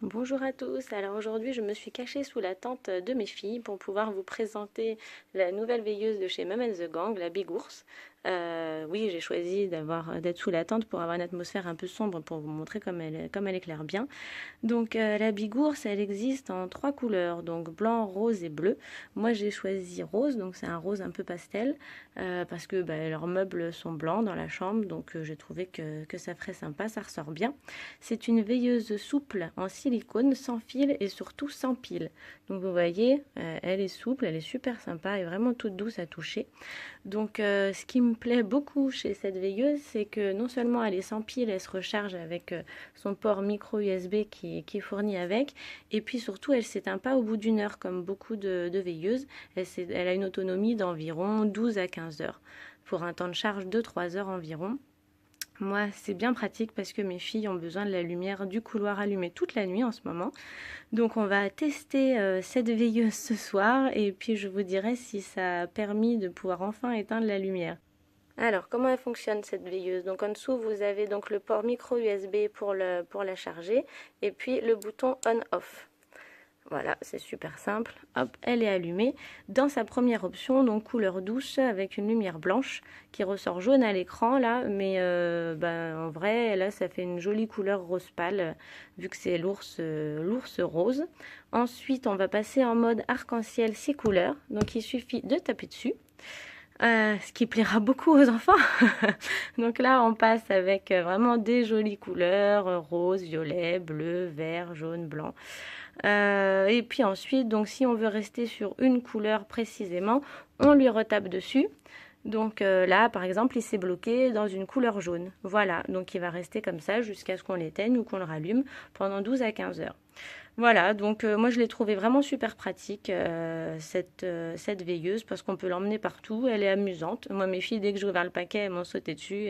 Bonjour à tous, alors aujourd'hui je me suis cachée sous la tente de mes filles pour pouvoir vous présenter la nouvelle veilleuse de chez Mum the Gang, la Big Ours. Oui, j'ai choisi d'être sous la tente pour avoir une atmosphère un peu sombre pour vous montrer comme elle éclaire bien. Donc la bigourse, elle existe en trois couleurs, donc blanc, rose et bleu. Moi j'ai choisi rose, donc c'est un rose un peu pastel, parce que leurs meubles sont blancs dans la chambre, donc j'ai trouvé que ça ferait sympa, ça ressort bien. C'est une veilleuse souple en silicone, sans fil et surtout sans pile. Donc vous voyez, elle est souple, elle est super sympa et vraiment toute douce à toucher. Donc ce qui me plaît beaucoup chez cette veilleuse, c'est que non seulement elle est sans pile, elle se recharge avec son port micro USB qui est fourni avec, et puis surtout elle s'éteint pas au bout d'une heure comme beaucoup de veilleuses. Elle a une autonomie d'environ 12 à 15 heures pour un temps de charge de 3 heures environ. Moi, c'est bien pratique parce que mes filles ont besoin de la lumière du couloir allumée toute la nuit en ce moment. Donc on va tester cette veilleuse ce soir et puis je vous dirai si ça a permis de pouvoir enfin éteindre la lumière. Alors, comment elle fonctionne cette veilleuse? Donc en dessous, vous avez donc le port micro USB pour la charger et puis le bouton on-off. Voilà, c'est super simple. Hop, elle est allumée. Dans sa première option, donc couleur douce avec une lumière blanche qui ressort jaune à l'écran là, mais en vrai, là, ça fait une jolie couleur rose pâle vu que c'est l'ours rose. Ensuite, on va passer en mode arc-en-ciel 6 couleurs. Donc il suffit de taper dessus. Ce qui plaira beaucoup aux enfants. Donc là, on passe avec vraiment des jolies couleurs, rose, violet, bleu, vert, jaune, blanc. Et puis ensuite, donc si on veut rester sur une couleur précisément, on lui retape dessus. Donc là, par exemple, il s'est bloqué dans une couleur jaune. Voilà, donc il va rester comme ça jusqu'à ce qu'on l'éteigne ou qu'on le rallume pendant 12 à 15 heures. Voilà, donc moi je l'ai trouvé vraiment super pratique, cette veilleuse, parce qu'on peut l'emmener partout, elle est amusante. Moi mes filles, dès que j'ai ouvert le paquet, elles m'ont sauté dessus,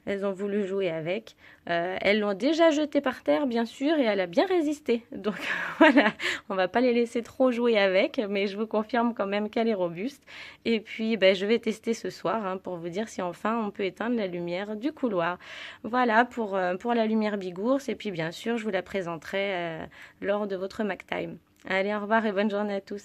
elles ont voulu jouer avec. Elles l'ont déjà jetée par terre, bien sûr, et elle a bien résisté. Donc voilà, on va pas les laisser trop jouer avec, mais je vous confirme quand même qu'elle est robuste. Et puis je vais tester ce soir hein, pour vous dire si enfin on peut éteindre la lumière du couloir. Voilà pour la lumière Bigours, et puis bien sûr je vous la présenterai lors de votre MacTime. Allez, au revoir et bonne journée à tous.